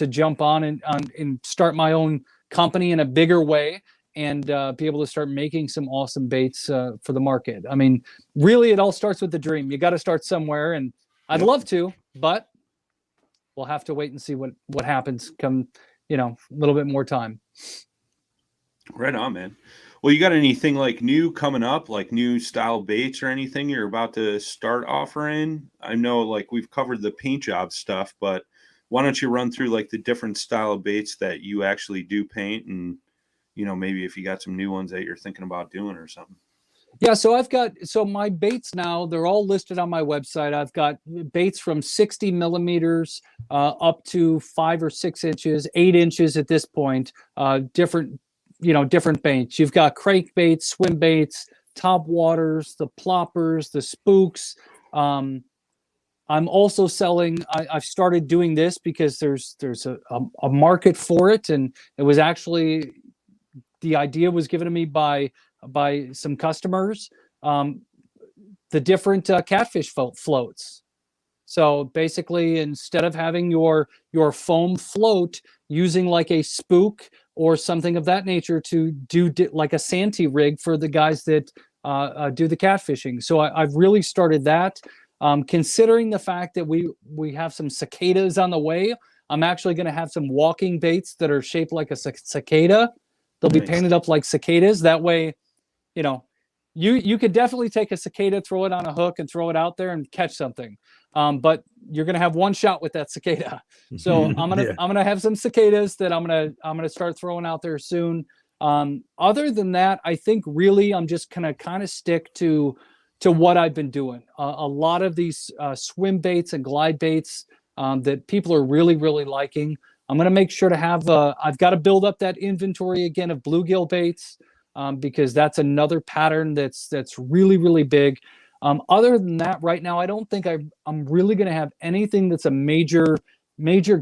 jump on and start my own company in a bigger way, and be able to start making some awesome baits for the market. I mean, really, it all starts with the dream. You got to start somewhere, and I'd love to, but we'll have to wait and see what happens come, a little bit more time. Right on, man. Well, you got anything like new coming up, like new style baits or anything you're about to start offering? I know like we've covered the paint job stuff, but why don't you run through like the different style of baits that you actually do paint, and maybe if you got some new ones that you're thinking about doing or something. Yeah, so my baits now, they're all listed on my website. I've got baits from 60 millimeters up to 5 or 6 inches, 8 inches at this point, different baits. You've got crankbaits, swim baits, top waters, the ploppers, the spooks. I'm also selling. I've started doing this because there's a market for it, and it was actually the idea was given to me by some customers. The different catfish floats. So basically, instead of having your foam float, using like a spook or something of that nature to do like a Santee rig for the guys that do the catfishing. So I've really started that. Considering the fact that we have some cicadas on the way, I'm actually going to have some walking baits that are shaped like a cicada. They'll be painted up like cicadas. That way, you could definitely take a cicada, throw it on a hook, and throw it out there and catch something. But you're gonna have one shot with that cicada. So I'm gonna have some cicadas that I'm gonna start throwing out there soon. Other than that, I think really I'm just gonna kind of stick to what I've been doing. A lot of these swim baits and glide baits that people are really, really liking. I'm going to make sure to have, I've got to build up that inventory again of bluegill baits because that's another pattern that's really, really big. Other than that, right now, I don't think I'm really going to have anything that's a major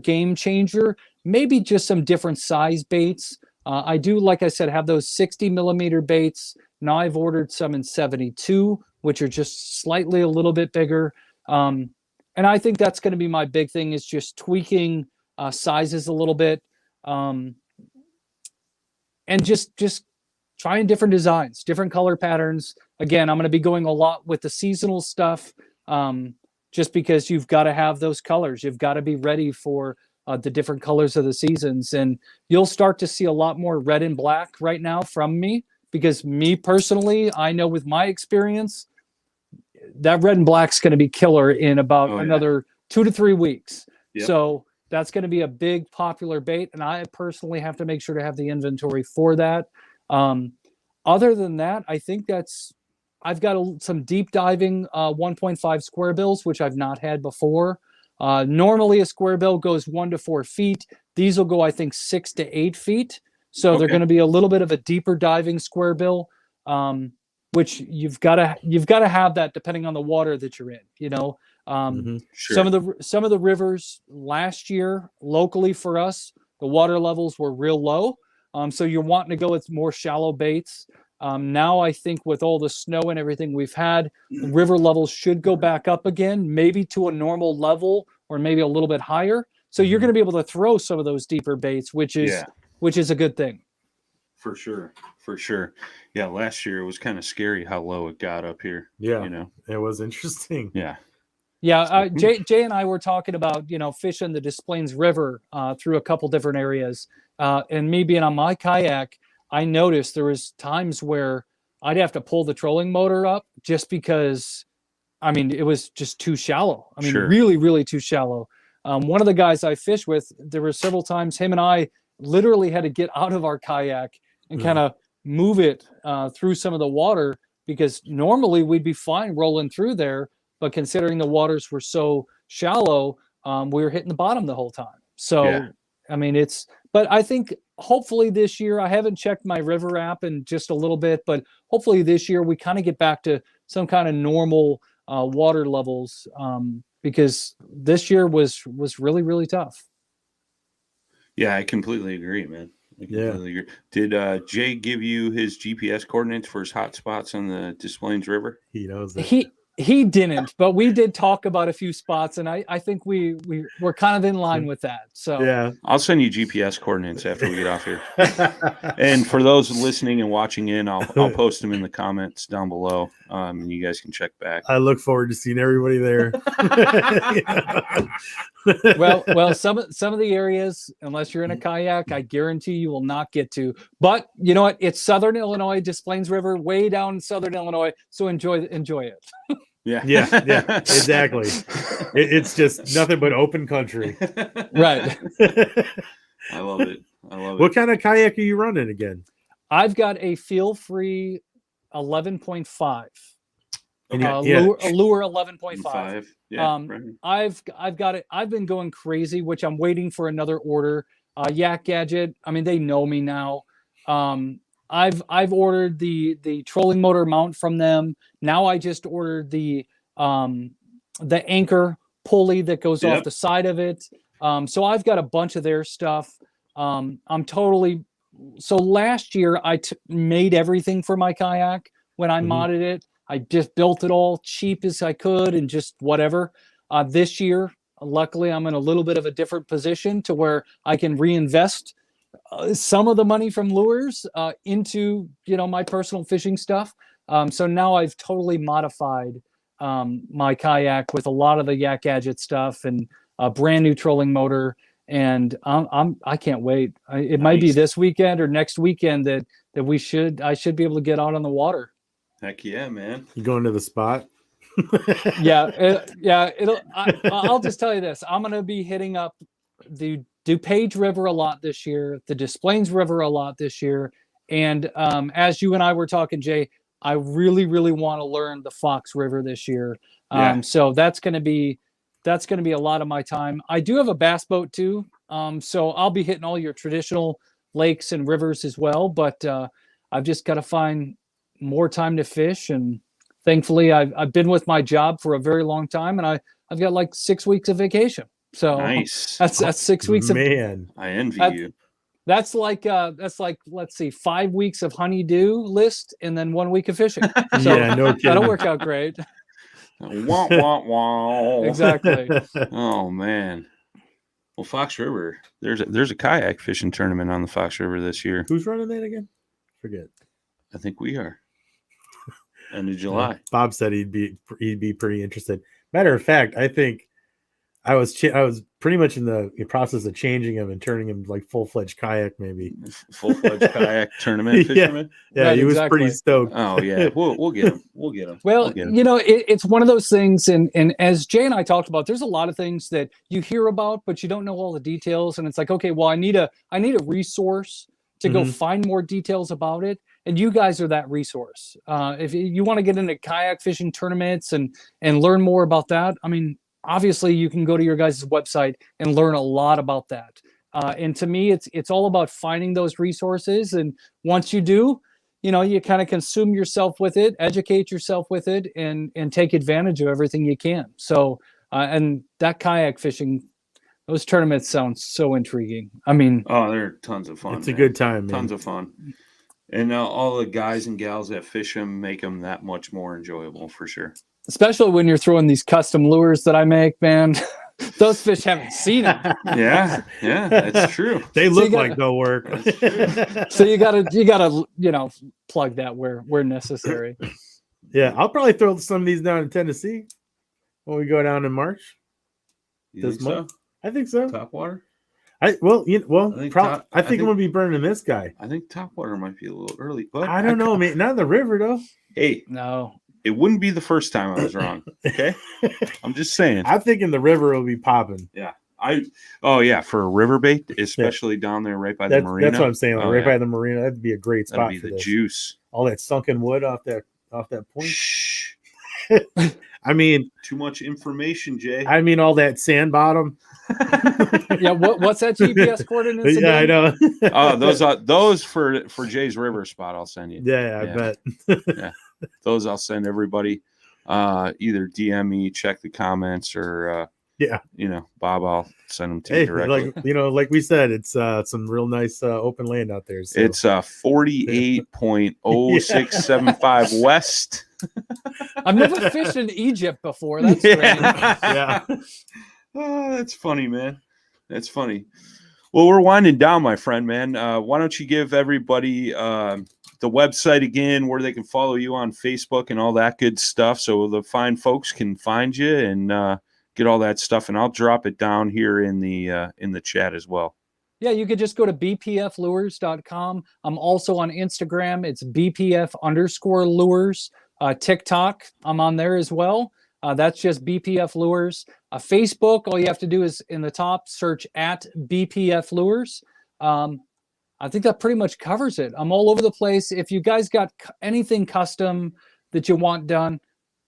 game changer. Maybe just some different size baits. I do, like I said, have those 60 millimeter baits. Now I've ordered some in 72, which are just slightly a little bit bigger. And I think that's going to be my big thing, is just tweaking sizes a little bit, and just trying different designs, different color patterns. Again, I'm going to be going a lot with the seasonal stuff, just because you've got to have those colors. You've got to be ready for the different colors of the seasons, and you'll start to see a lot more red and black right now from me, because me personally, I know with my experience that red and black's going to be killer in about another 2 to 3 weeks. Yep. So that's going to be a big popular bait, and I personally have to make sure to have the inventory for that. Other than that, I think I've got some deep diving 1.5 square bills, which I've not had before. Normally a square bill goes 1 to 4 feet. These will go, I think, 6 to 8 feet. So they're going to be a little bit of a deeper diving square bill, which you've got to have that depending on the water that you're in. Sure. Some of the rivers last year locally for us, the water levels were real low. So you're wanting to go with more shallow baits. Now I think with all the snow and everything we've had, the river levels should go back up again, maybe to a normal level or maybe a little bit higher. So you're going to be able to throw some of those deeper baits, which is a good thing. For sure. Yeah, last year it was kind of scary how low it got up here. Yeah, it was interesting. Yeah. Yeah, Jay and I were talking about, fishing the Des Plaines River through a couple different areas. And me being on my kayak, I noticed there was times where I'd have to pull the trolling motor up just because, it was just too shallow. Really, really too shallow. One of the guys I fished with, there were several times him and I literally had to get out of our kayak and kind of move it through some of the water, because normally we'd be fine rolling through there. But considering the waters were so shallow, we were hitting the bottom the whole time. So, but I think hopefully this year, I haven't checked my river app in just a little bit, but hopefully this year we kind of get back to some kind of normal water levels, because this year was really, really tough. Yeah, I completely agree, man. Agree. Did Jay give you his GPS coordinates for his hot spots on the Des Plaines River? He knows that. He didn't, but we did talk about a few spots, and I think we're kind of in line with that. So yeah, I'll send you GPS coordinates after we get off here. And for those listening and watching in, I'll post them in the comments down below, and you guys can check back. I look forward to seeing everybody there. Well, some of the areas, unless you're in a kayak, I guarantee you will not get to. But you know what? It's Southern Illinois, Des Plaines River, way down in Southern Illinois. So enjoy it. Yeah. Yeah, exactly. It's just nothing but open country. Right. I love it. What kind of kayak are you running again? I've got a feel-free 11.5. And a lure 11.5. 5. Yeah. Right. I've got it. I've been going crazy, which I'm waiting for another order. Yak Gadget. I mean, they know me now. I've ordered the trolling motor mount from them. Now I just ordered the anchor pulley that goes off the side of it. So I've got a bunch of their stuff. So last year I made everything for my kayak when I modded it. I just built it all cheap as I could and just whatever. This year, luckily, I'm in a little bit of a different position to where I can reinvest some of the money from lures into my personal fishing stuff. So now I've totally modified my kayak with a lot of the Yak Gadget stuff and a brand new trolling motor. And I can't wait. It might be this weekend or next weekend that I should be able to get out on the water. Heck yeah, man. You going to the spot? I'll just tell you this. I'm going to be hitting up the DuPage River a lot this year, the Des Plaines River a lot this year. And as you and I were talking, Jay, I really, really want to learn the Fox River this year. So that's going to be a lot of my time. I do have a bass boat too. So I'll be hitting all your traditional lakes and rivers as well. But I've just got to find more time to fish. And thankfully I've been with my job for a very long time, and I've got like 6 weeks of vacation. So nice. That's 6 weeks of man. I envy you. That's like let's see, 5 weeks of honey-do list and then 1 week of fishing. So yeah, no kidding. That'll work out great. Wah, wah, wah. Exactly. Oh man. Well, Fox River, there's a kayak fishing tournament on the Fox River this year. Who's running that again? Forget. I think we are. End of July. Yeah, Bob said he'd be pretty interested. Matter of fact, I think I was pretty much in the process of changing him and turning him like full-fledged kayak, maybe full-fledged kayak tournament fisherman. Yeah, right, he was pretty stoked. Oh yeah, we'll get him. Well, it's one of those things, and as Jay and I talked about, there's a lot of things that you hear about, but you don't know all the details, and it's like, okay, well, I need a resource to go find more details about it. And you guys are that resource. If you want to get into kayak fishing tournaments and learn more about that, I mean, obviously you can go to your guys' website and learn a lot about that. And to me, it's all about finding those resources. And once you do, you kind of consume yourself with it, educate yourself with it, and take advantage of everything you can. So, and that kayak fishing, those tournaments sound so intriguing. I mean, they're tons of fun. It's a good time, man. Tons of fun. And all the guys and gals that fish them make them that much more enjoyable for sure. Especially when you're throwing these custom lures that I make, man. Those fish haven't seen it. Yeah, that's true. They look like they'll work. So you gotta plug that where necessary. Yeah, I'll probably throw some of these down in Tennessee when we go down in March. This month? So? I think so. Topwater? I think I'm gonna be burning this guy. I think Topwater might be a little early, but I don't know, man. Not in the river though. Hey, no, it wouldn't be the first time I was wrong. Okay, I'm just saying. I'm thinking the river will be popping. Yeah, for a river bait, especially down there right by the marina. That's what I'm saying. By the marina, that'd be a great spot. That'd be for the this. Juice. All that sunken wood off that point. Shh. I mean, too much information, Jay. I mean, all that sand bottom. Yeah, what's that GPS coordinates? Yeah, again? I know. those for Jay's river spot. I'll send you. Yeah, I bet. Yeah, those I'll send everybody. Either DM me, check the comments, or Bob, I'll send them to you directly. Like we said, it's some real nice open land out there. So. It's 48.0675 west. I've never fished in Egypt before. That's strange. Yeah. Oh, that's funny, man. That's funny. Well, we're winding down, my friend, man. Why don't you give everybody the website again, where they can follow you on Facebook and all that good stuff, so the fine folks can find you and get all that stuff, and I'll drop it down here in the chat as well. Yeah, you could just go to bpflures.com. I'm also on Instagram. It's bpf_lures. TikTok, I'm on there as well. That's just BPF Lures. Facebook, all you have to do is in the top, search at BPF Lures. I think that pretty much covers it. I'm all over the place. If you guys got anything custom that you want done,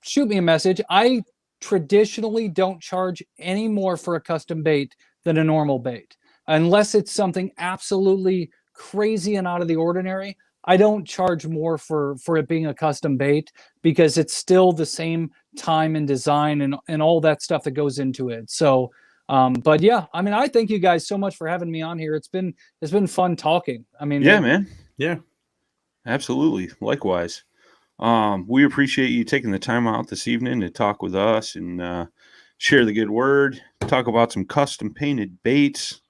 shoot me a message. I traditionally don't charge any more for a custom bait than a normal bait. Unless it's something absolutely crazy and out of the ordinary, I don't charge more for it being a custom bait, because it's still the same time and design and all that stuff that goes into it. So, but yeah, I mean, I thank you guys so much for having me on here. It's been fun talking. I mean, yeah, man. Yeah, absolutely. Likewise. We appreciate you taking the time out this evening to talk with us and share the good word, talk about some custom painted baits,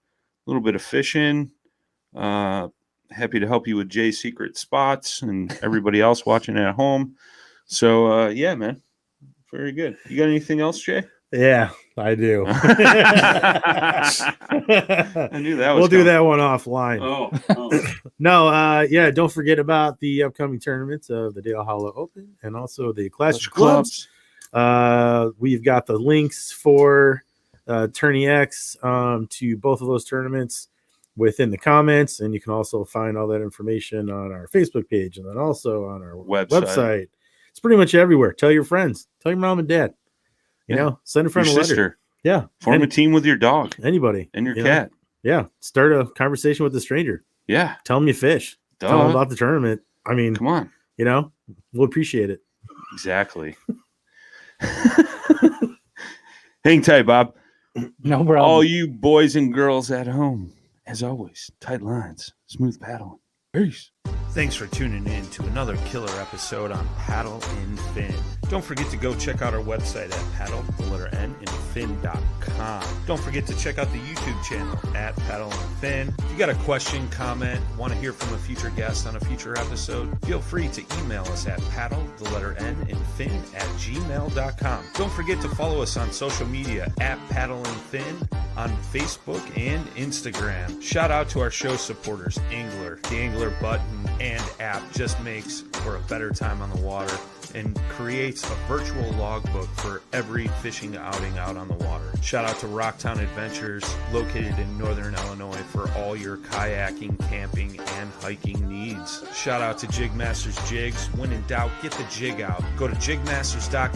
a little bit of fishing. Happy to help you with Jay's secret spots and everybody else watching at home. So, yeah, man, very good. You got anything else, Jay? Yeah, I do. I knew that was We'll do coming. that one offline. Oh. No, yeah, don't forget about the upcoming tournaments of the Dale Hollow Open and also the Clash of Clubs. We've got the links for Tourney X to both of those tournaments within the comments, and you can also find all that information on our Facebook page and then also on our website. It's pretty much everywhere. Tell your friends, tell your mom and dad, you know, send a friend your a sister. letter. Yeah, Form a team with your dog, anybody, and your you cat. Know? Yeah, start a conversation with a stranger. Yeah, tell them you fish. Duh. Tell them about the tournament. I mean, come on, you know, we'll appreciate it. Exactly. Hang tight, Bob. No problem. All you boys and girls at home, as always, tight lines, smooth paddling. Peace. Thanks for tuning in to another killer episode on Paddle and Fin. Don't forget to go check out our website at paddle_and_fin.com. Don't forget to check out the YouTube channel at Paddle and Fin. If you got a question, comment, want to hear from a future guest on a future episode, feel free to email us at paddle_and_fin@gmail.com. Don't forget to follow us on social media at Paddle and Fin on Facebook and Instagram. Shout out to our show supporters, Angler. The Angler button and app just makes for a better time on the water and creates a virtual logbook for every fishing outing out on the water. Shout out to Rocktown Adventures, located in northern Illinois, for all your kayaking, camping, and hiking needs. Shout out to Jigmasters Jigs. When in doubt, get the jig out. Go to jigmasters.com